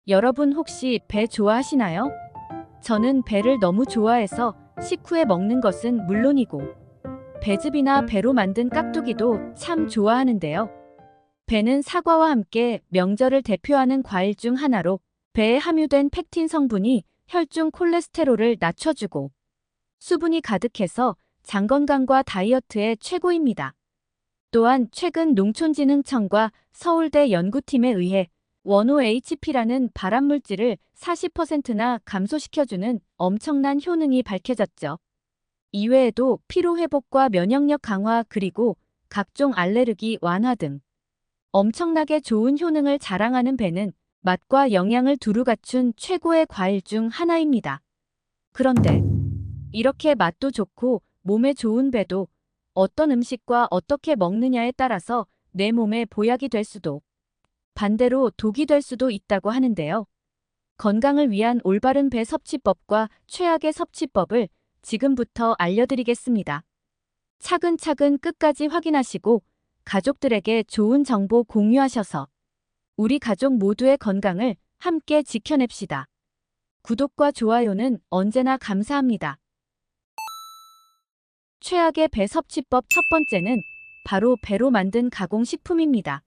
여러분 혹시 배 좋아하시나요? 저는 배를 너무 좋아해서 식후에 먹는 것은 물론이고 배즙이나 배로 만든 깍두기도 참 좋아하는데요. 배는 사과와 함께 명절을 대표하는 과일 중 하나로 배에 함유된 펙틴 성분이 혈중 콜레스테롤을 낮춰주고 수분이 가득해서 장 건강과 다이어트에 최고입니다. 또한 최근 농촌진흥청과 서울대 연구팀에 의해 원OHP라는 발암물질을 40%나 감소시켜주는 엄청난 효능이 밝혀졌죠. 이외에도 피로회복과 면역력 강화 그리고 각종 알레르기 완화 등 엄청나게 좋은 효능을 자랑하는 배는 맛과 영양을 두루 갖춘 최고의 과일 중 하나입니다. 그런데 이렇게 맛도 좋고 몸에 좋은 배도 어떤 음식과 어떻게 먹느냐에 따라서 내 몸에 보약이 될 수도 반대로 독이 될 수도 있다고 하는데요. 건강을 위한 올바른 배 섭취법과 최악의 섭취법을 지금부터 알려드리겠습니다. 차근차근 끝까지 확인하시고 가족들에게 좋은 정보 공유하셔서 우리 가족 모두의 건강을 함께 지켜냅시다. 구독과 좋아요는 언제나 감사합니다. 최악의 배 섭취법 첫 번째는 바로 배로 만든 가공식품입니다.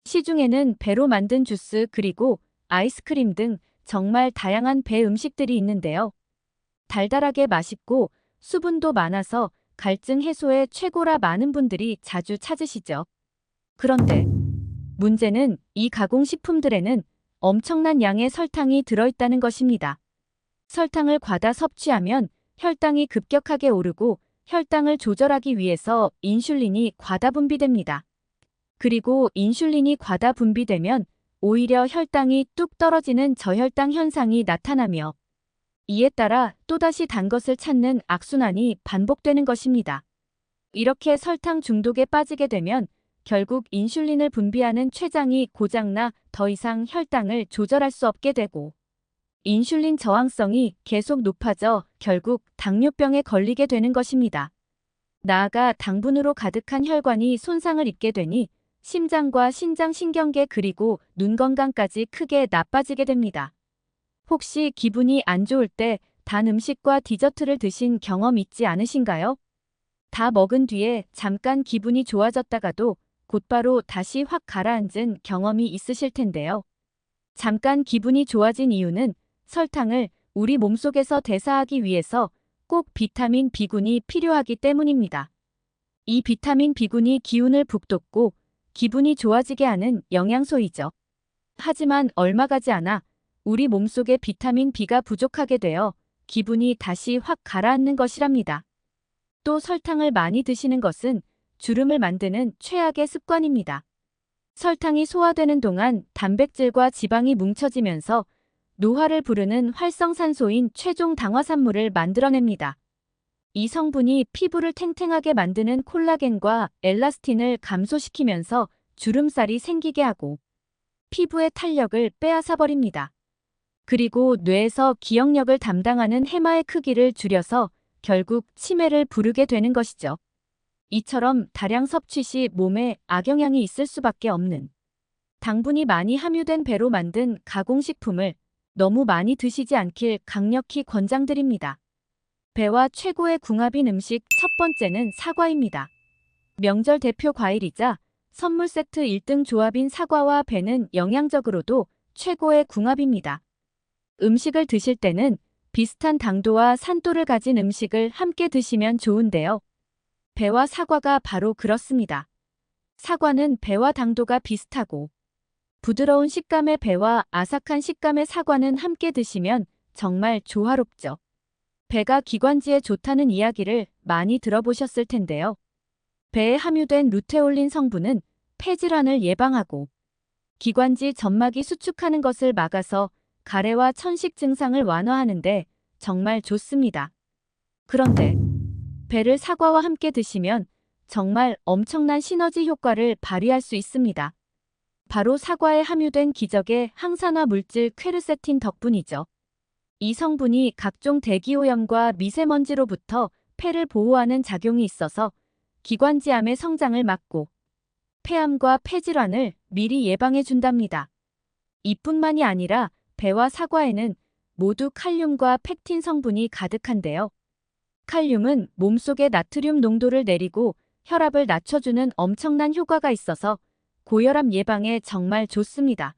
시중에는 배로 만든 주스 그리고 아이스크림 등 정말 다양한 배 음식들이 있는데요. 달달하게 맛있고 수분도 많아서 갈증 해소에 최고라 많은 분들이 자주 찾으시죠. 그런데 문제는 이 가공식품들에는 엄청난 양의 설탕이 들어있다는 것입니다. 설탕을 과다 섭취하면 혈당이 급격하게 오르고 혈당을 조절하기 위해서 인슐린이 과다 분비됩니다. 그리고 인슐린이 과다 분비되면 오히려 혈당이 뚝 떨어지는 저혈당 현상이 나타나며 이에 따라 또다시 단 것을 찾는 악순환이 반복되는 것입니다. 이렇게 설탕 중독에 빠지게 되면 결국 인슐린을 분비하는 췌장이 고장나 더 이상 혈당을 조절할 수 없게 되고 인슐린 저항성이 계속 높아져 결국 당뇨병에 걸리게 되는 것입니다. 나아가 당분으로 가득한 혈관이 손상을 입게 되니 심장과 신장 신경계 그리고 눈 건강까지 크게 나빠지게 됩니다. 혹시 기분이 안 좋을 때 단 음식과 디저트를 드신 경험 있지 않으신가요? 다 먹은 뒤에 잠깐 기분이 좋아졌다가도 곧바로 다시 확 가라앉은 경험이 있으실 텐데요. 잠깐 기분이 좋아진 이유는 설탕을 우리 몸속에서 대사하기 위해서 꼭 비타민 B군이 필요하기 때문입니다. 이 비타민 B군이 기운을 북돋고 기분이 좋아지게 하는 영양소이죠. 하지만 얼마 가지 않아 우리 몸속에 비타민 B가 부족하게 되어 기분이 다시 확 가라앉는 것이랍니다. 또 설탕을 많이 드시는 것은 주름을 만드는 최악의 습관입니다. 설탕이 소화되는 동안 단백질과 지방이 뭉쳐지면서 노화를 부르는 활성산소인 최종 당화산물을 만들어냅니다. 이 성분이 피부를 탱탱하게 만드는 콜라겐과 엘라스틴을 감소시키면서 주름살이 생기게 하고 피부의 탄력을 빼앗아버립니다. 그리고 뇌에서 기억력을 담당하는 해마의 크기를 줄여서 결국 치매를 부르게 되는 것이죠. 이처럼 다량 섭취 시 몸에 악영향이 있을 수밖에 없는 당분이 많이 함유된 배로 만든 가공식품을 너무 많이 드시지 않길 강력히 권장드립니다. 배와 최고의 궁합인 음식 첫 번째는 사과입니다. 명절 대표 과일이자 선물 세트 1등 조합인 사과와 배는 영양적으로도 최고의 궁합입니다. 음식을 드실 때는 비슷한 당도와 산도를 가진 음식을 함께 드시면 좋은데요. 배와 사과가 바로 그렇습니다. 사과는 배와 당도가 비슷하고 부드러운 식감의 배와 아삭한 식감의 사과는 함께 드시면 정말 조화롭죠. 배가 기관지에 좋다는 이야기를 많이 들어보셨을 텐데요. 배에 함유된 루테올린 성분은 폐질환을 예방하고 기관지 점막이 수축하는 것을 막아서 가래와 천식 증상을 완화하는데 정말 좋습니다. 그런데 배를 사과와 함께 드시면 정말 엄청난 시너지 효과를 발휘할 수 있습니다. 바로 사과에 함유된 기적의 항산화 물질 퀘르세틴 덕분이죠. 이 성분이 각종 대기오염과 미세먼지로부터 폐를 보호하는 작용이 있어서 기관지암의 성장을 막고 폐암과 폐질환을 미리 예방해 준답니다. 이뿐만이 아니라 배와 사과에는 모두 칼륨과 펙틴 성분이 가득한데요. 칼륨은 몸속의 나트륨 농도를 내리고 혈압을 낮춰주는 엄청난 효과가 있어서 고혈압 예방에 정말 좋습니다.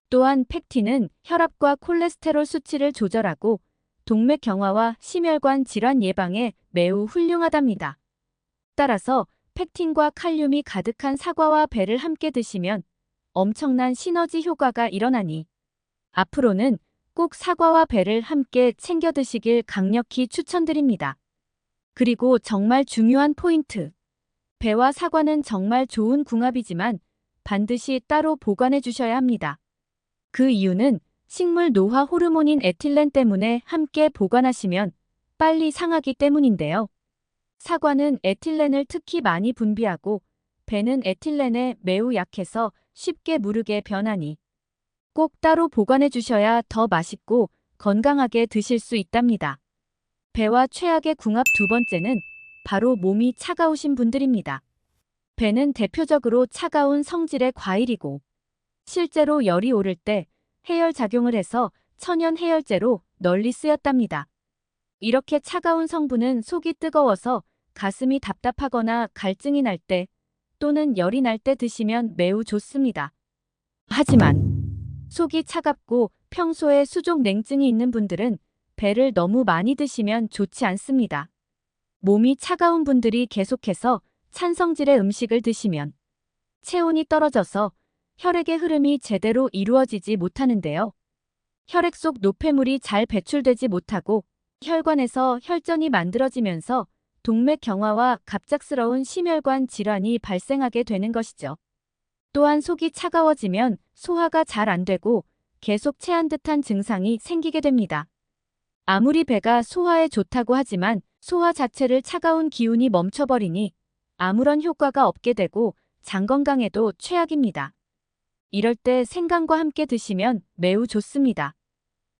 또한 펙틴은 혈압과 콜레스테롤 수치를 조절하고 동맥 경화와 심혈관 질환 예방에 매우 훌륭하답니다. 따라서 펙틴과 칼륨이 가득한 사과와 배를 함께 드시면 엄청난 시너지 효과가 일어나니 앞으로는 꼭 사과와 배를 함께 챙겨 드시길 강력히 추천드립니다. 그리고 정말 중요한 포인트. 배와 사과는 정말 좋은 궁합이지만 반드시 따로 보관해 주셔야 합니다. 그 이유는 식물 노화 호르몬인 에틸렌 때문에 함께 보관하시면 빨리 상하기 때문인데요. 사과는 에틸렌을 특히 많이 분비하고 배는 에틸렌에 매우 약해서 쉽게 무르게 변하니 꼭 따로 보관해 주셔야 더 맛있고 건강하게 드실 수 있답니다. 배와 최악의 궁합 두 번째는 바로 몸이 차가우신 분들입니다. 배는 대표적으로 차가운 성질의 과일이고 실제로 열이 오를 때 해열 작용을 해서 천연 해열제로 널리 쓰였답니다. 이렇게 차가운 성분은 속이 뜨거워서 가슴이 답답하거나 갈증이 날 때 또는 열이 날 때 드시면 매우 좋습니다. 하지만 속이 차갑고 평소에 수족 냉증이 있는 분들은 배를 너무 많이 드시면 좋지 않습니다. 몸이 차가운 분들이 계속해서 찬 성질의 음식을 드시면 체온이 떨어져서 혈액의 흐름이 제대로 이루어지지 못하는데요. 혈액 속 노폐물이 잘 배출되지 못하고 혈관에서 혈전이 만들어지면서 동맥 경화와 갑작스러운 심혈관 질환이 발생하게 되는 것이죠. 또한 속이 차가워지면 소화가 잘 안 되고 계속 체한 듯한 증상이 생기게 됩니다. 아무리 배가 소화에 좋다고 하지만 소화 자체를 차가운 기운이 멈춰버리니 아무런 효과가 없게 되고 장 건강에도 최악입니다. 이럴 때 생강과 함께 드시면 매우 좋습니다.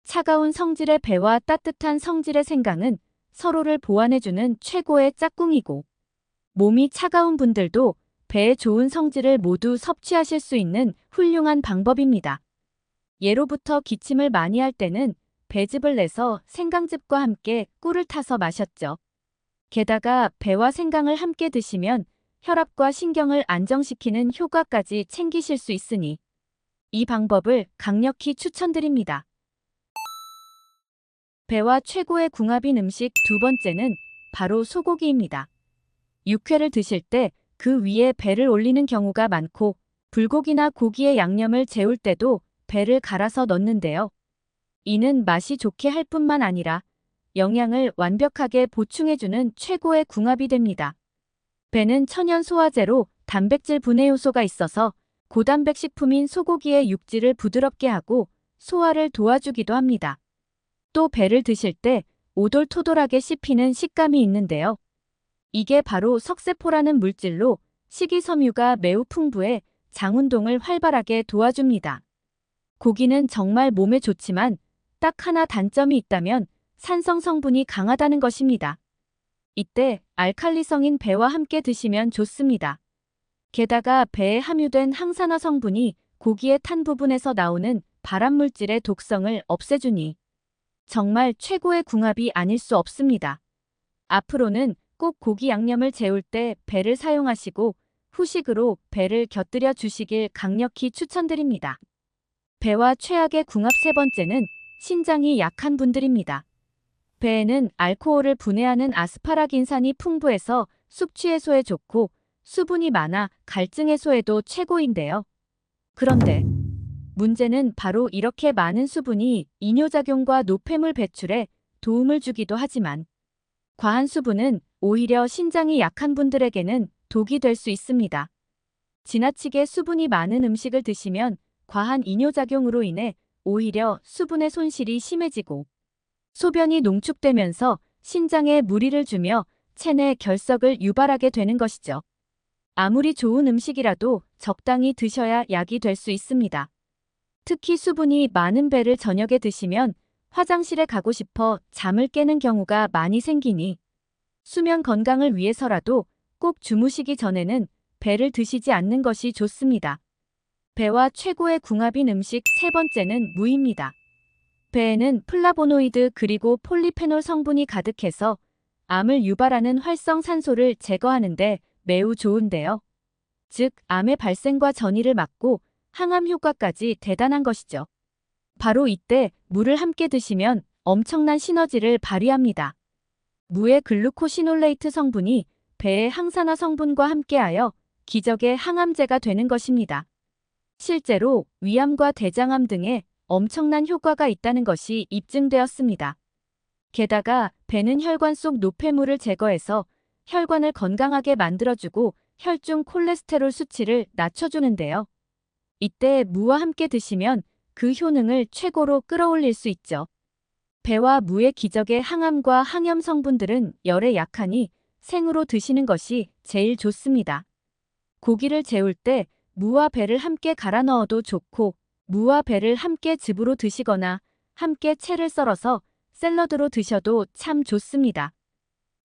차가운 성질의 배와 따뜻한 성질의 생강은 서로를 보완해주는 최고의 짝꿍이고 몸이 차가운 분들도 배에 좋은 성질을 모두 섭취하실 수 있는 훌륭한 방법입니다. 예로부터 기침을 많이 할 때는 배즙을 내서 생강즙과 함께 꿀을 타서 마셨죠. 게다가 배와 생강을 함께 드시면 혈압과 신경을 안정시키는 효과까지 챙기실 수 있으니 이 방법을 강력히 추천드립니다. 배와 최고의 궁합인 음식 두 번째는 바로 소고기입니다. 육회를 드실 때 그 위에 배를 올리는 경우가 많고 불고기나 고기의 양념을 재울 때도 배를 갈아서 넣는데요. 이는 맛이 좋게 할 뿐만 아니라 영양을 완벽하게 보충해주는 최고의 궁합이 됩니다. 배는 천연 소화제로 단백질 분해 요소가 있어서 고단백 식품인 소고기의 육질을 부드럽게 하고 소화를 도와주기도 합니다. 또 배를 드실 때 오돌토돌하게 씹히는 식감이 있는데요. 이게 바로 석세포라는 물질로 식이섬유가 매우 풍부해 장 운동을 활발하게 도와줍니다. 고기는 정말 몸에 좋지만 딱 하나 단점이 있다면 산성 성분이 강하다는 것입니다. 이때 알칼리성인 배와 함께 드시면 좋습니다. 게다가 배에 함유된 항산화 성분이 고기의 탄 부분에서 나오는 발암물질의 독성을 없애주니 정말 최고의 궁합이 아닐 수 없습니다. 앞으로는 꼭 고기 양념을 재울 때 배를 사용하시고 후식으로 배를 곁들여 주시길 강력히 추천드립니다. 배와 최악의 궁합 세 번째는 신장이 약한 분들입니다. 배에는 알코올을 분해하는 아스파라긴산이 풍부해서 숙취 해소에 좋고 수분이 많아 갈증 해소에도 최고인데요. 그런데 문제는 바로 이렇게 많은 수분이 이뇨작용과 노폐물 배출에 도움을 주기도 하지만 과한 수분은 오히려 신장이 약한 분들에게는 독이 될 수 있습니다. 지나치게 수분이 많은 음식을 드시면 과한 이뇨작용으로 인해 오히려 수분의 손실이 심해지고 소변이 농축되면서 신장에 무리를 주며 체내 결석을 유발하게 되는 것이죠. 아무리 좋은 음식이라도 적당히 드셔야 약이 될 수 있습니다. 특히 수분이 많은 배를 저녁에 드시면 화장실에 가고 싶어 잠을 깨는 경우가 많이 생기니 수면 건강을 위해서라도 꼭 주무시기 전에는 배를 드시지 않는 것이 좋습니다. 배와 최고의 궁합인 음식 세 번째는 무입니다. 배에는 플라보노이드 그리고 폴리페놀 성분이 가득해서 암을 유발하는 활성산소를 제거하는데 매우 좋은데요. 즉, 암의 발생과 전이를 막고 항암 효과까지 대단한 것이죠. 바로 이때 무를 함께 드시면 엄청난 시너지를 발휘합니다. 무의 글루코시놀레이트 성분이 배의 항산화 성분과 함께하여 기적의 항암제가 되는 것입니다. 실제로 위암과 대장암 등에 엄청난 효과가 있다는 것이 입증되었습니다. 게다가 배는 혈관 속 노폐물을 제거해서 혈관을 건강하게 만들어주고 혈중 콜레스테롤 수치를 낮춰주는데요. 이때 무와 함께 드시면 그 효능을 최고로 끌어올릴 수 있죠. 배와 무의 기적의 항암과 항염 성분들은 열에 약하니 생으로 드시는 것이 제일 좋습니다. 고기를 재울 때 무와 배를 함께 갈아 넣어도 좋고, 무와 배를 함께 즙으로 드시거나 함께 채를 썰어서 샐러드로 드셔도 참 좋습니다.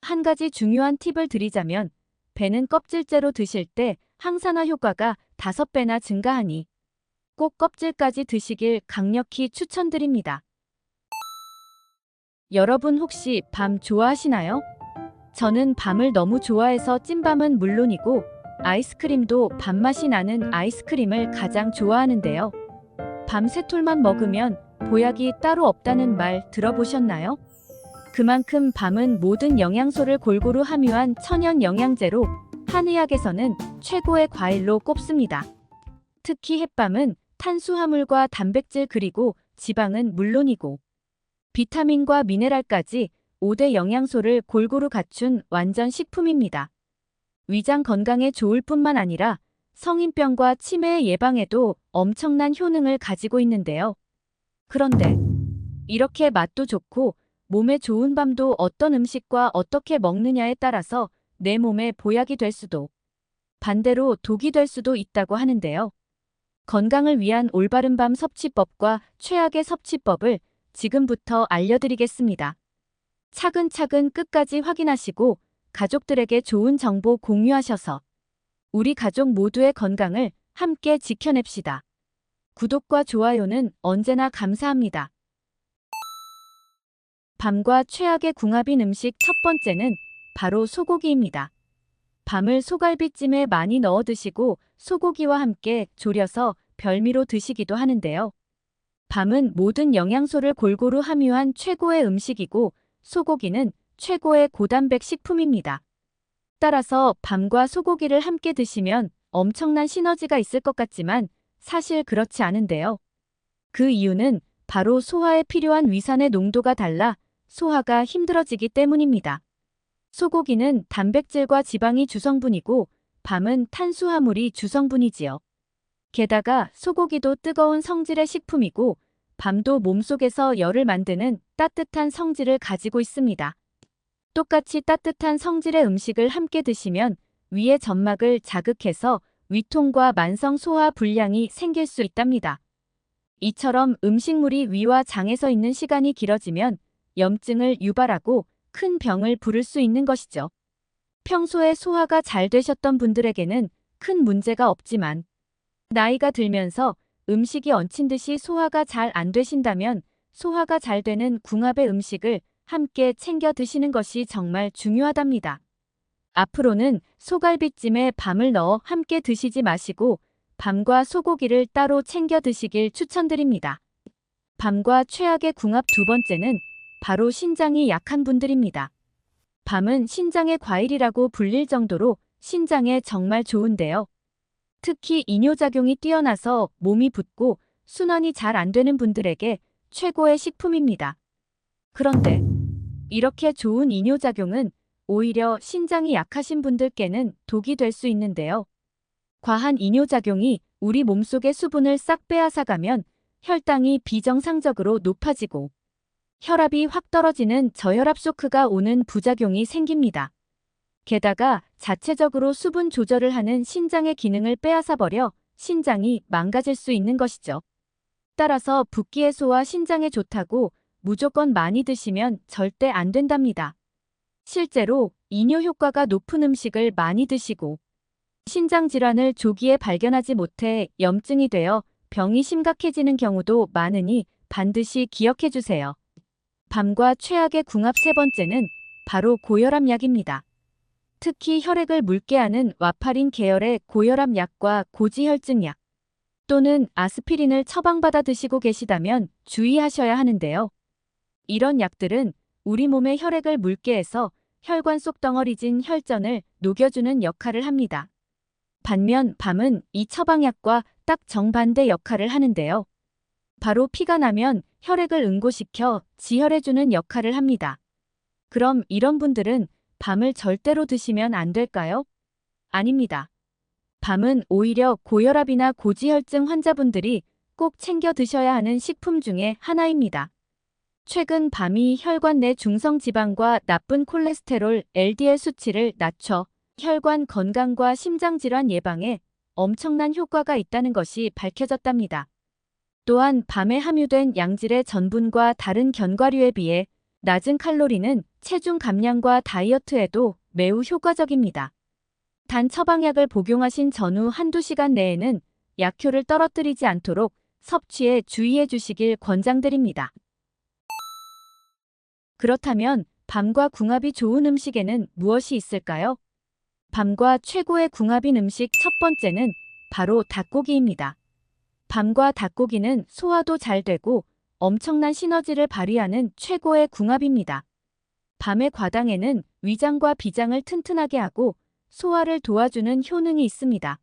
한 가지 중요한 팁을 드리자면, 배는 껍질째로 드실 때 항산화 효과가 5배나 증가하니 꼭 껍질까지 드시길 강력히 추천드립니다. 여러분 혹시 밤 좋아하시나요? 저는 밤을 너무 좋아해서 찐밤은 물론이고 아이스크림도 밤맛이 나는 아이스크림을 가장 좋아하는데요. 밤 새톨만 먹으면 보약이 따로 없다는 말 들어보셨나요? 그만큼 밤은 모든 영양소를 골고루 함유한 천연 영양제로 한의학에서는 최고의 과일로 꼽습니다. 특히 햇밤은 탄수화물과 단백질 그리고 지방은 물론이고 비타민과 미네랄까지 5대 영양소를 골고루 갖춘 완전 식품입니다. 위장 건강에 좋을 뿐만 아니라 성인병과 치매 예방에도 엄청난 효능을 가지고 있는데요. 그런데 이렇게 맛도 좋고 몸에 좋은 밤도 어떤 음식과 어떻게 먹느냐에 따라서 내 몸에 보약이 될 수도, 반대로 독이 될 수도 있다고 하는데요. 건강을 위한 올바른 밤 섭취법과 최악의 섭취법을 지금부터 알려드리겠습니다. 차근차근 끝까지 확인하시고 가족들에게 좋은 정보 공유하셔서 우리 가족 모두의 건강을 함께 지켜냅시다. 구독과 좋아요는 언제나 감사합니다. 밤과 최악의 궁합인 음식 첫 번째는 바로 소고기입니다. 밤을 소갈비찜에 많이 넣어 드시고 소고기와 함께 졸여서 별미로 드시기도 하는데요. 밤은 모든 영양소를 골고루 함유한 최고의 음식이고 소고기는 최고의 고단백 식품입니다. 따라서 밤과 소고기를 함께 드시면 엄청난 시너지가 있을 것 같지만 사실 그렇지 않은데요. 그 이유는 바로 소화에 필요한 위산의 농도가 달라 소화가 힘들어지기 때문입니다. 소고기는 단백질과 지방이 주성분이고 밤은 탄수화물이 주성분이지요. 게다가 소고기도 뜨거운 성질의 식품이고 밤도 몸속에서 열을 만드는 따뜻한 성질을 가지고 있습니다. 똑같이 따뜻한 성질의 음식을 함께 드시면 위의 점막을 자극해서 위통과 만성 소화 불량이 생길 수 있답니다. 이처럼 음식물이 위와 장에서 있는 시간이 길어지면 염증을 유발하고 큰 병을 부를 수 있는 것이죠. 평소에 소화가 잘 되셨던 분들에게는 큰 문제가 없지만 나이가 들면서 음식이 얹힌 듯이 소화가 잘 안 되신다면 소화가 잘 되는 궁합의 음식을 함께 챙겨 드시는 것이 정말 중요하답니다. 앞으로는 소갈비찜에 밤을 넣어 함께 드시지 마시고 밤과 소고기를 따로 챙겨 드시길 추천드립니다. 밤과 최악의 궁합 두 번째는 바로 신장이 약한 분들입니다. 밤은 신장의 과일이라고 불릴 정도로 신장에 정말 좋은데요. 특히 이뇨작용이 뛰어나서 몸이 붓고 순환이 잘 안 되는 분들에게 최고의 식품입니다. 그런데 이렇게 좋은 이뇨작용은 오히려 신장이 약하신 분들께는 독이 될 수 있는데요. 과한 이뇨작용이 우리 몸속의 수분을 싹 빼앗아가면 혈당이 비정상적으로 높아지고 혈압이 확 떨어지는 저혈압 쇼크가 오는 부작용이 생깁니다. 게다가 자체적으로 수분 조절을 하는 신장의 기능을 빼앗아버려 신장이 망가질 수 있는 것이죠. 따라서 붓기 해소와 신장에 좋다고 무조건 많이 드시면 절대 안 된답니다. 실제로 이뇨 효과가 높은 음식을 많이 드시고 신장 질환을 조기에 발견하지 못해 염증이 되어 병이 심각해지는 경우도 많으니 반드시 기억해 주세요. 밤과 최악의 궁합 세 번째는 바로 고혈압 약입니다. 특히 혈액을 묽게 하는 와파린 계열의 고혈압 약과 고지혈증 약 또는 아스피린을 처방받아 드시고 계시다면 주의하셔야 하는데요. 이런 약들은 우리 몸의 혈액을 묽게 해서 혈관 속 덩어리진 혈전을 녹여주는 역할을 합니다. 반면 밤은 이 처방약과 딱 정반대 역할을 하는데요. 바로 피가 나면 혈액을 응고시켜 지혈해주는 역할을 합니다. 그럼 이런 분들은 밤을 절대로 드시면 안 될까요? 아닙니다. 밤은 오히려 고혈압이나 고지혈증 환자분들이 꼭 챙겨 드셔야 하는 식품 중에 하나입니다. 최근 밤이 혈관 내 중성 지방과 나쁜 콜레스테롤 LDL 수치를 낮춰 혈관 건강과 심장 질환 예방에 엄청난 효과가 있다는 것이 밝혀졌답니다. 또한 밤에 함유된 양질의 전분과 다른 견과류에 비해 낮은 칼로리는 체중 감량과 다이어트에도 매우 효과적입니다. 단 처방약을 복용하신 전후 한두 시간 내에는 약효를 떨어뜨리지 않도록 섭취에 주의해 주시길 권장드립니다. 그렇다면 밤과 궁합이 좋은 음식에는 무엇이 있을까요? 밤과 최고의 궁합인 음식 첫 번째는 바로 닭고기입니다. 밤과 닭고기는 소화도 잘 되고 엄청난 시너지를 발휘하는 최고의 궁합입니다. 밤의 과당에는 위장과 비장을 튼튼하게 하고 소화를 도와주는 효능이 있습니다.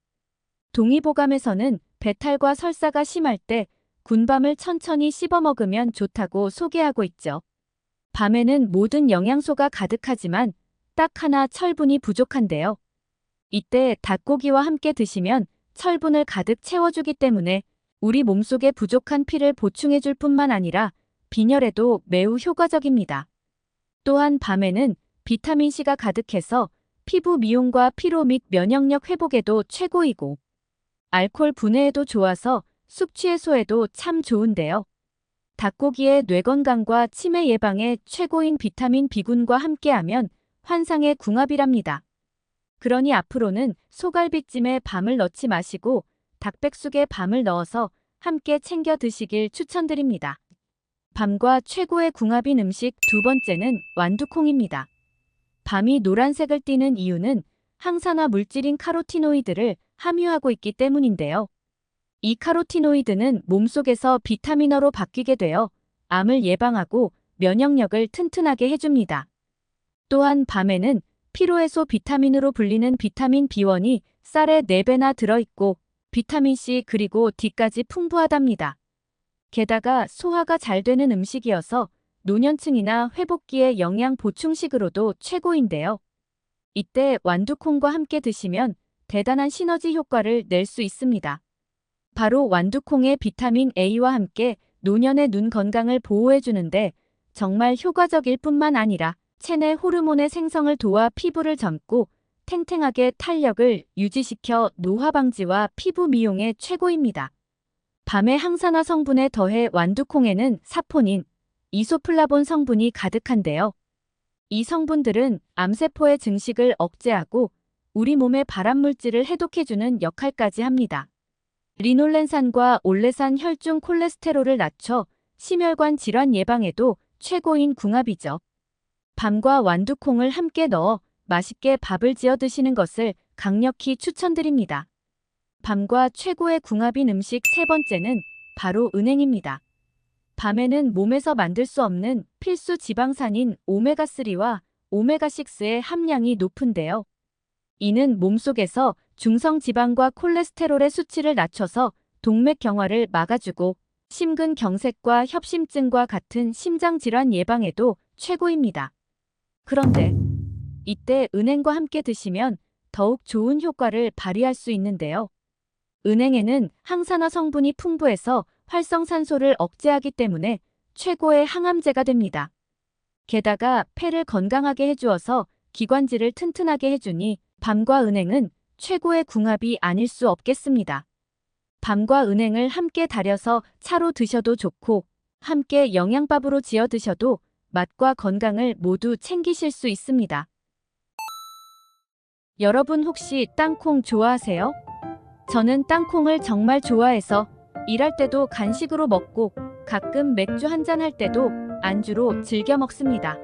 동의보감에서는 배탈과 설사가 심할 때 군밤을 천천히 씹어 먹으면 좋다고 소개하고 있죠. 밤에는 모든 영양소가 가득하지만 딱 하나 철분이 부족한데요. 이때 닭고기와 함께 드시면 철분을 가득 채워주기 때문에 우리 몸속에 부족한 피를 보충해줄 뿐만 아니라 빈혈에도 매우 효과적입니다. 또한 밤에는 비타민C가 가득해서 피부 미용과 피로 및 면역력 회복에도 최고이고 알코올 분해에도 좋아서 숙취 해소에도 참 좋은데요. 닭고기의 뇌 건강과 치매 예방에 최고인 비타민 B군과 함께하면 환상의 궁합이랍니다. 그러니 앞으로는 소갈비찜에 밤을 넣지 마시고 닭백숙에 밤을 넣어서 함께 챙겨 드시길 추천드립니다. 밤과 최고의 궁합인 음식 두 번째는 완두콩입니다. 밤이 노란색을 띠는 이유는 항산화 물질인 카로티노이드를 함유하고 있기 때문인데요. 이 카로티노이드는 몸속에서 비타민어로 바뀌게 되어 암을 예방하고 면역력을 튼튼하게 해줍니다. 또한 밤에는 피로해소 비타민으로 불리는 비타민 B1이 쌀에 4배나 들어있고 비타민C 그리고 D까지 풍부하답니다. 게다가 소화가 잘 되는 음식이어서 노년층이나 회복기의 영양 보충식으로도 최고인데요. 이때 완두콩과 함께 드시면 대단한 시너지 효과를 낼 수 있습니다. 바로 완두콩의 비타민 A와 함께 노년의 눈 건강을 보호해주는데 정말 효과적일 뿐만 아니라 체내 호르몬의 생성을 도와 피부를 젊고 탱탱하게 탄력을 유지시켜 노화 방지와 피부 미용에 최고입니다. 밤의 항산화 성분에 더해 완두콩에는 사포닌, 이소플라본 성분이 가득한데요. 이 성분들은 암세포의 증식을 억제하고 우리 몸의 발암물질을 해독해주는 역할까지 합니다. 리놀렌산과 올레산 혈중 콜레스테롤을 낮춰 심혈관 질환 예방에도 최고인 궁합이죠. 밤과 완두콩을 함께 넣어 맛있게 밥을 지어 드시는 것을 강력히 추천드립니다. 밤과 최고의 궁합인 음식 세 번째는 바로 은행입니다. 밤에는 몸에서 만들 수 없는 필수 지방산인 오메가3와 오메가6의 함량이 높은데요. 이는 몸속에서 중성지방과 콜레스테롤의 수치를 낮춰서 동맥경화를 막아주고 심근경색과 협심증과 같은 심장질환 예방에도 최고입니다. 그런데 이때 은행과 함께 드시면 더욱 좋은 효과를 발휘할 수 있는데요. 은행에는 항산화 성분이 풍부해서 활성산소를 억제하기 때문에 최고의 항암제가 됩니다. 게다가 폐를 건강하게 해주어서 기관지를 튼튼하게 해주니 밤과 은행은 최고의 궁합이 아닐 수 없겠습니다. 밤과 은행을 함께 달여서 차로 드셔도 좋고 함께 영양밥으로 지어 드셔도 맛과 건강을 모두 챙기실 수 있습니다. 여러분 혹시 땅콩 좋아하세요? 저는 땅콩을 정말 좋아해서 일할 때도 간식으로 먹고 가끔 맥주 한잔 할 때도 안주로 즐겨 먹습니다.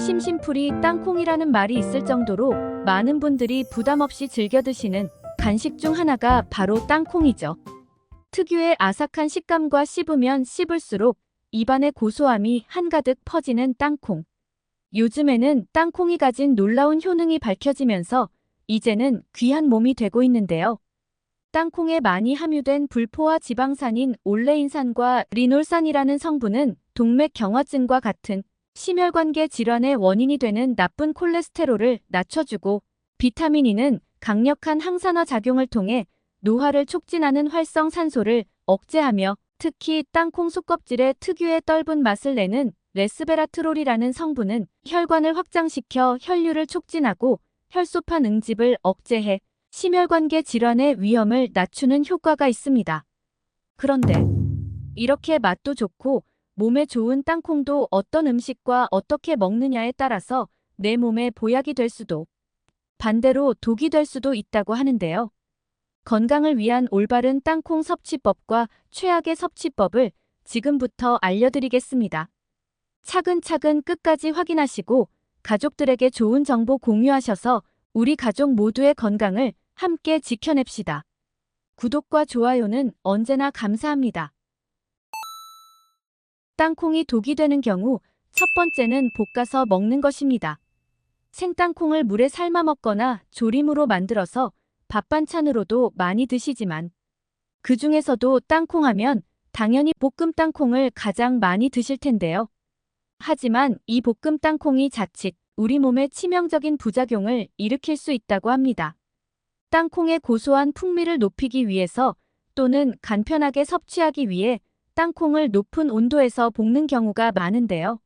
심심풀이 땅콩이라는 말이 있을 정도로 많은 분들이 부담 없이 즐겨 드시는 간식 중 하나가 바로 땅콩이죠. 특유의 아삭한 식감과 씹으면 씹을수록 입안의 고소함이 한가득 퍼지는 땅콩. 요즘에는 땅콩이 가진 놀라운 효능이 밝혀지면서 이제는 귀한 몸이 되고 있는데요. 땅콩에 많이 함유된 불포화 지방산인 올레인산과 리놀산이라는 성분은 동맥경화증과 같은 심혈관계 질환의 원인이 되는 나쁜 콜레스테롤을 낮춰주고, 비타민 E는 강력한 항산화 작용을 통해 노화를 촉진하는 활성산소를 억제하며, 특히 땅콩 속껍질의 특유의 떫은 맛을 내는 레스베라트롤이라는 성분은 혈관을 확장시켜 혈류를 촉진하고 혈소판 응집을 억제해 심혈관계 질환의 위험을 낮추는 효과가 있습니다. 그런데 이렇게 맛도 좋고 몸에 좋은 땅콩도 어떤 음식과 어떻게 먹느냐에 따라서 내 몸에 보약이 될 수도, 반대로 독이 될 수도 있다고 하는데요. 건강을 위한 올바른 땅콩 섭취법과 최악의 섭취법을 지금부터 알려드리겠습니다. 차근차근 끝까지 확인하시고 가족들에게 좋은 정보 공유하셔서 우리 가족 모두의 건강을 함께 지켜냅시다. 구독과 좋아요는 언제나 감사합니다. 땅콩이 독이 되는 경우 첫 번째는 볶아서 먹는 것입니다. 생땅콩을 물에 삶아 먹거나 조림으로 만들어서 밥 반찬으로도 많이 드시지만, 그 중에서도 땅콩 하면 당연히 볶음 땅콩을 가장 많이 드실 텐데요. 하지만 이 볶음 땅콩이 자칫 우리 몸에 치명적인 부작용을 일으킬 수 있다고 합니다. 땅콩의 고소한 풍미를 높이기 위해서 또는 간편하게 섭취하기 위해 땅콩을 높은 온도에서 볶는 경우가 많은데요.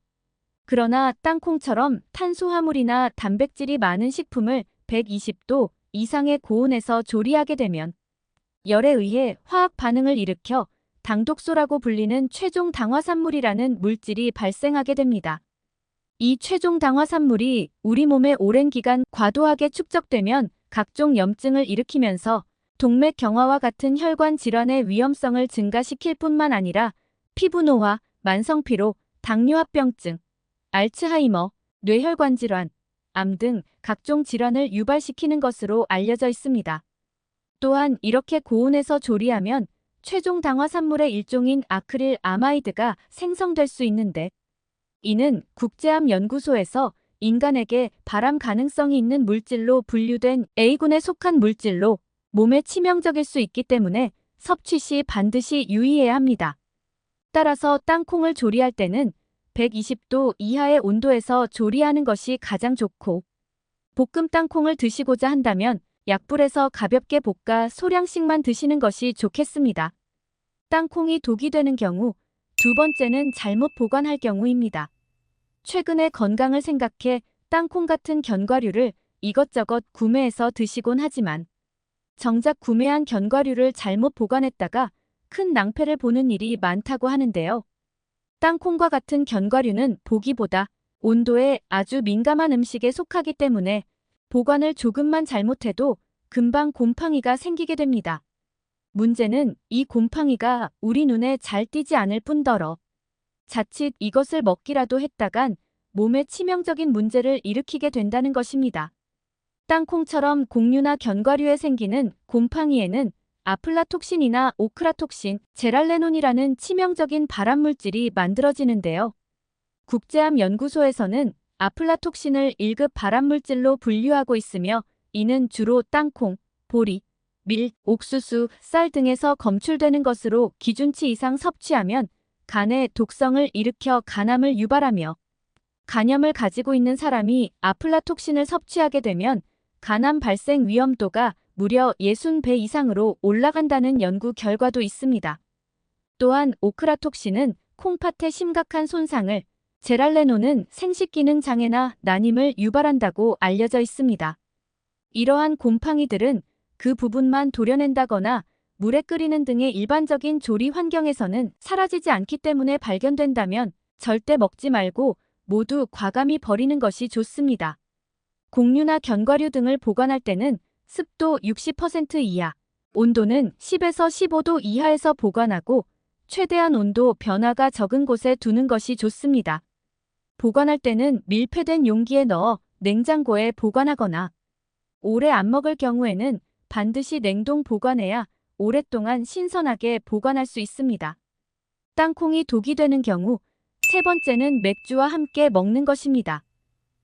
그러나 땅콩처럼 탄수화물이나 단백질이 많은 식품을 120도 이상의 고온에서 조리하게 되면 열에 의해 화학 반응을 일으켜 당독소라고 불리는 최종 당화산물이라는 물질이 발생하게 됩니다. 이 최종 당화산물이 우리 몸에 오랜 기간 과도하게 축적되면 각종 염증을 일으키면서 동맥경화와 같은 혈관 질환의 위험성을 증가시킬 뿐만 아니라 피부노화, 만성피로, 당뇨합병증, 알츠하이머, 뇌혈관 질환, 암 등 각종 질환을 유발시키는 것으로 알려져 있습니다. 또한 이렇게 고온에서 조리하면 최종 당화산물의 일종인 아크릴 아마이드가 생성될 수 있는데, 이는 국제암연구소에서 인간에게 발암 가능성이 있는 물질로 분류된 A군에 속한 물질로 몸에 치명적일 수 있기 때문에 섭취 시 반드시 유의해야 합니다. 따라서 땅콩을 조리할 때는 120도 이하의 온도에서 조리하는 것이 가장 좋고, 볶음 땅콩을 드시고자 한다면 약불에서 가볍게 볶아 소량씩만 드시는 것이 좋겠습니다. 땅콩이 독이 되는 경우 두 번째는 잘못 보관할 경우입니다. 최근에 건강을 생각해 땅콩 같은 견과류를 이것저것 구매해서 드시곤 하지만 정작 구매한 견과류를 잘못 보관했다가 큰 낭패를 보는 일이 많다고 하는데요. 땅콩과 같은 견과류는 보기보다 온도에 아주 민감한 음식에 속하기 때문에 보관을 조금만 잘못해도 금방 곰팡이가 생기게 됩니다. 문제는 이 곰팡이가 우리 눈에 잘 띄지 않을 뿐더러 자칫 이것을 먹기라도 했다간 몸에 치명적인 문제를 일으키게 된다는 것입니다. 땅콩처럼 곡류나 견과류에 생기는 곰팡이에는 아플라톡신이나 오크라톡신, 제랄레논이라는 치명적인 발암물질이 만들어지는데요. 국제암연구소에서는 아플라톡신을 1급 발암물질로 분류하고 있으며, 이는 주로 땅콩, 보리, 밀, 옥수수, 쌀 등에서 검출되는 것으로 기준치 이상 섭취하면 간에 독성을 일으켜 간암을 유발하며, 간염을 가지고 있는 사람이 아플라톡신을 섭취하게 되면 간암 발생 위험도가 무려 60배 이상으로 올라간다는 연구 결과도 있습니다. 또한 오크라톡신은 콩팥에 심각한 손상을, 제랄레논은 생식기능 장애나 난임을 유발한다고 알려져 있습니다. 이러한 곰팡이들은 그 부분만 도려낸다거나 물에 끓이는 등의 일반적인 조리 환경에서는 사라지지 않기 때문에 발견된다면 절대 먹지 말고 모두 과감히 버리는 것이 좋습니다. 곡류나 견과류 등을 보관할 때는 습도 60% 이하, 온도는 10에서 15도 이하에서 보관하고 최대한 온도 변화가 적은 곳에 두는 것이 좋습니다. 보관할 때는 밀폐된 용기에 넣어 냉장고에 보관하거나 오래 안 먹을 경우에는 반드시 냉동 보관해야 오랫동안 신선하게 보관할 수 있습니다. 땅콩이 독이 되는 경우 세 번째는 맥주와 함께 먹는 것입니다.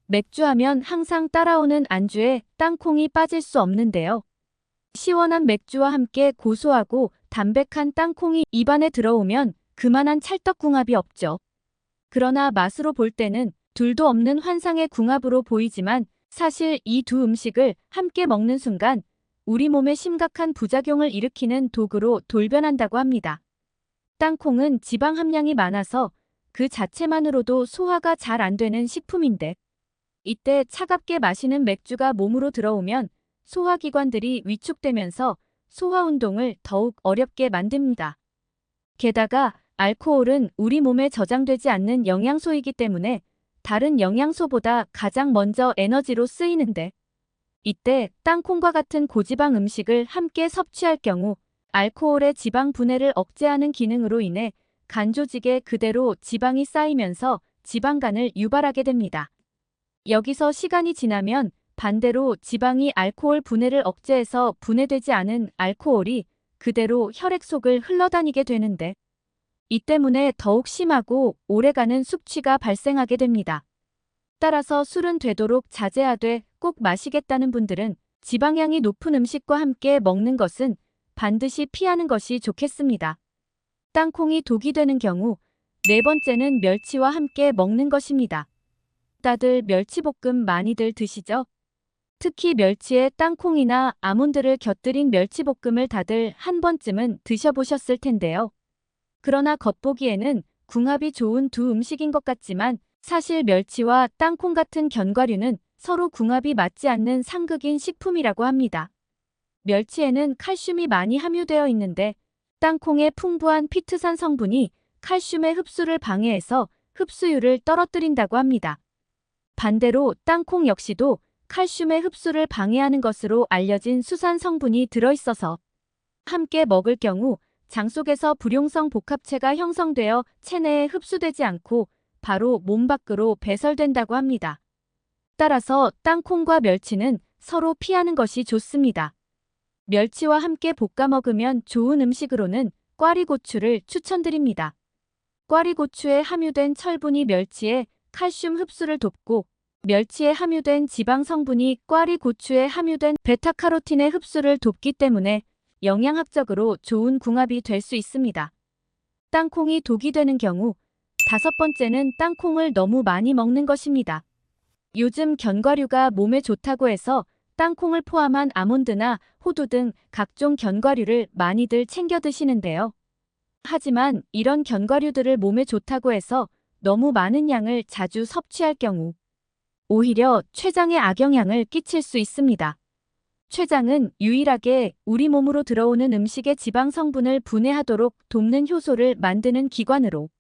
맥주하면 항상 따라오는 안주에 땅콩이 빠질 수 없는데요. 시원한 맥주와 함께 고소하고 담백한 땅콩이 입안에 들어오면 그만한 찰떡궁합이 없죠. 그러나 맛으로 볼 때는 둘도 없는 환상의 궁합으로 보이지만 사실 이 두 음식을 함께 먹는 순간 우리 몸에 심각한 부작용을 일으키는 독으로 돌변한다고 합니다. 땅콩은 지방 함량이 많아서 그 자체만으로도 소화가 잘 안 되는 식품인데 이때 차갑게 마시는 맥주가 몸으로 들어오면 소화기관들이 위축되면서 소화운동을 더욱 어렵게 만듭니다. 게다가 알코올은 우리 몸에 저장되지 않는 영양소이기 때문에 다른 영양소보다 가장 먼저 에너지로 쓰이는데 이때 땅콩과 같은 고지방 음식을 함께 섭취할 경우 알코올의 지방 분해를 억제하는 기능으로 인해 간 조직에 그대로 지방이 쌓이면서 지방간을 유발하게 됩니다. 여기서 시간이 지나면 반대로 지방이 알코올 분해를 억제해서 분해되지 않은 알코올이 그대로 혈액 속을 흘러다니게 되는데 이 때문에 더욱 심하고 오래가는 숙취가 발생하게 됩니다. 따라서 술은 되도록 자제하되 꼭 마시겠다는 분들은 지방량이 높은 음식과 함께 먹는 것은 반드시 피하는 것이 좋겠습니다. 땅콩이 독이 되는 경우 네 번째는 멸치와 함께 먹는 것입니다. 다들 멸치볶음 많이들 드시죠? 특히 멸치에 땅콩이나 아몬드를 곁들인 멸치볶음을 다들 한 번쯤은 드셔보셨을 텐데요. 그러나 겉보기에는 궁합이 좋은 두 음식인 것 같지만 사실 멸치와 땅콩 같은 견과류는 서로 궁합이 맞지 않는 상극인 식품이라고 합니다. 멸치에는 칼슘이 많이 함유되어 있는데 땅콩의 풍부한 피트산 성분이 칼슘의 흡수를 방해해서 흡수율을 떨어뜨린다고 합니다. 반대로 땅콩 역시도 칼슘의 흡수를 방해하는 것으로 알려진 수산 성분이 들어있어서 함께 먹을 경우 장 속에서 불용성 복합체가 형성되어 체내에 흡수되지 않고 바로 몸 밖으로 배설된다고 합니다. 따라서 땅콩과 멸치는 서로 피하는 것이 좋습니다. 멸치와 함께 볶아 먹으면 좋은 음식으로는 꽈리고추를 추천드립니다. 꽈리고추에 함유된 철분이 멸치의 칼슘 흡수를 돕고 멸치에 함유된 지방 성분이 꽈리고추에 함유된 베타카로틴의 흡수를 돕기 때문에 영양학적으로 좋은 궁합이 될 수 있습니다. 땅콩이 독이 되는 경우 다섯 번째는 땅콩을 너무 많이 먹는 것입니다. 요즘 견과류가 몸에 좋다고 해서 땅콩을 포함한 아몬드나 호두 등 각종 견과류를 많이들 챙겨 드시는데요. 하지만 이런 견과류들을 몸에 좋다고 해서 너무 많은 양을 자주 섭취할 경우 오히려 췌장에 악영향을 끼칠 수 있습니다. 췌장은 유일하게 우리 몸으로 들어오는 음식의 지방 성분을 분해하도록 돕는 효소를 만드는 기관으로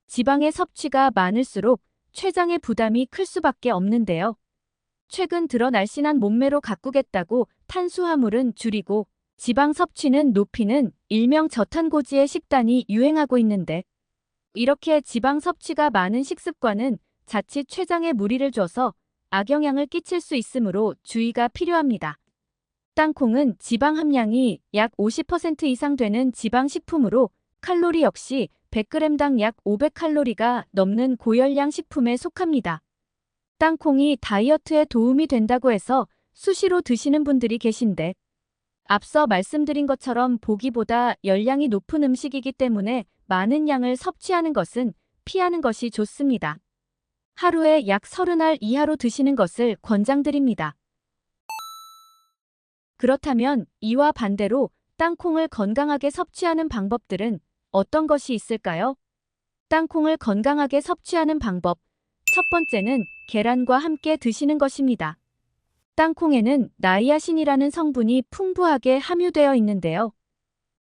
지방의 섭취가 많을수록 췌장의 부담이 클 수밖에 없는데요. 최근 들어 날씬한 몸매로 가꾸겠다고 탄수화물은 줄이고 지방 섭취는 높이는 일명 저탄고지의 식단이 유행하고 있는데 이렇게 지방 섭취가 많은 식습관은 자칫 췌장에 무리를 줘서 악영향을 끼칠 수 있으므로 주의가 필요합니다. 땅콩은 지방 함량이 약 50% 이상 되는 지방식품으로 칼로리 역시 100g당 약 500칼로리가 넘는 고열량 식품에 속합니다. 땅콩이 다이어트에 도움이 된다고 해서 수시로 드시는 분들이 계신데 앞서 말씀드린 것처럼 보기보다 열량이 높은 음식이기 때문에 많은 양을 섭취하는 것은 피하는 것이 좋습니다. 하루에 약 30알 이하로 드시는 것을 권장드립니다. 그렇다면 이와 반대로 땅콩을 건강하게 섭취하는 방법들은 어떤 것이 있을까요? 땅콩을 건강하게 섭취하는 방법. 첫 번째는 계란과 함께 드시는 것입니다. 땅콩에는 나이아신이라는 성분이 풍부하게 함유되어 있는데요.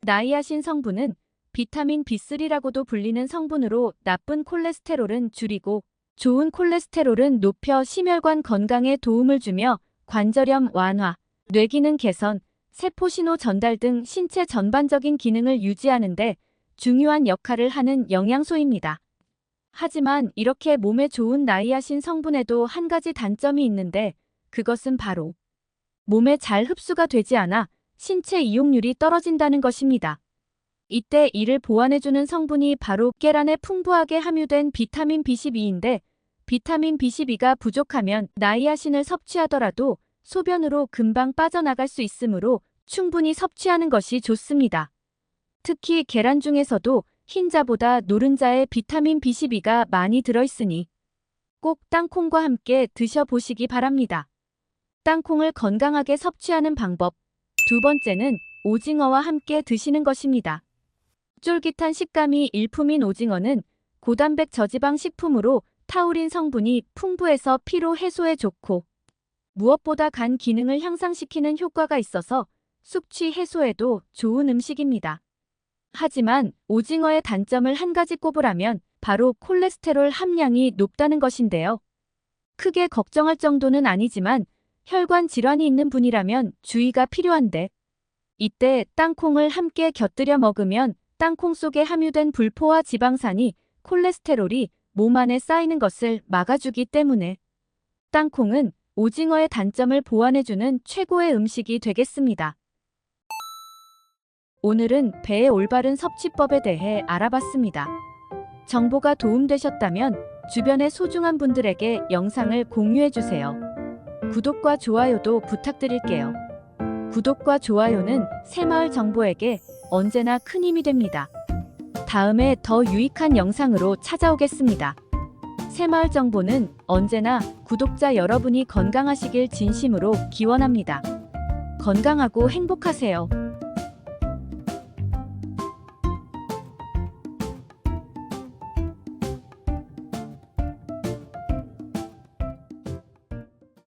나이아신 성분은 비타민 B3라고도 불리는 성분으로 나쁜 콜레스테롤은 줄이고 좋은 콜레스테롤은 높여 심혈관 건강에 도움을 주며 관절염 완화, 뇌기능 개선, 세포신호 전달 등 신체 전반적인 기능을 유지하는 데 중요한 역할을 하는 영양소입니다. 하지만 이렇게 몸에 좋은 나이아신 성분에도 한 가지 단점이 있는데 그것은 바로 몸에 잘 흡수가 되지 않아 신체 이용률이 떨어진다는 것입니다. 이때 이를 보완해주는 성분이 바로 계란에 풍부하게 함유된 비타민 B12인데 비타민 B12가 부족하면 나이아신을 섭취하더라도 소변으로 금방 빠져나갈 수 있으므로 충분히 섭취하는 것이 좋습니다. 특히 계란 중에서도 흰자보다 노른자에 비타민 B12가 많이 들어있으니 꼭 땅콩과 함께 드셔보시기 바랍니다. 땅콩을 건강하게 섭취하는 방법. 두 번째는 오징어와 함께 드시는 것입니다. 쫄깃한 식감이 일품인 오징어는 고단백 저지방 식품으로 타우린 성분이 풍부해서 피로 해소에 좋고 무엇보다 간 기능을 향상시키는 효과가 있어서 숙취 해소에도 좋은 음식입니다. 하지만 오징어의 단점을 한 가지 꼽으라면 바로 콜레스테롤 함량이 높다는 것인데요. 크게 걱정할 정도는 아니지만 혈관 질환이 있는 분이라면 주의가 필요한데 이때 땅콩을 함께 곁들여 먹으면 땅콩 속에 함유된 불포화 지방산이 콜레스테롤이 몸 안에 쌓이는 것을 막아주기 때문에 땅콩은 오징어의 단점을 보완해주는 최고의 음식이 되겠습니다. 오늘은 배의 올바른 섭취법에 대해 알아봤습니다. 정보가 도움되셨다면 주변의 소중한 분들에게 영상을 공유해주세요. 구독과 좋아요도 부탁드릴게요. 구독과 좋아요는 새마을 정보에게 언제나 큰 힘이 됩니다. 다음에 더 유익한 영상으로 찾아오겠습니다. 새마을 정보는 언제나 구독자 여러분이 건강하시길 진심으로 기원합니다. 건강하고 행복하세요.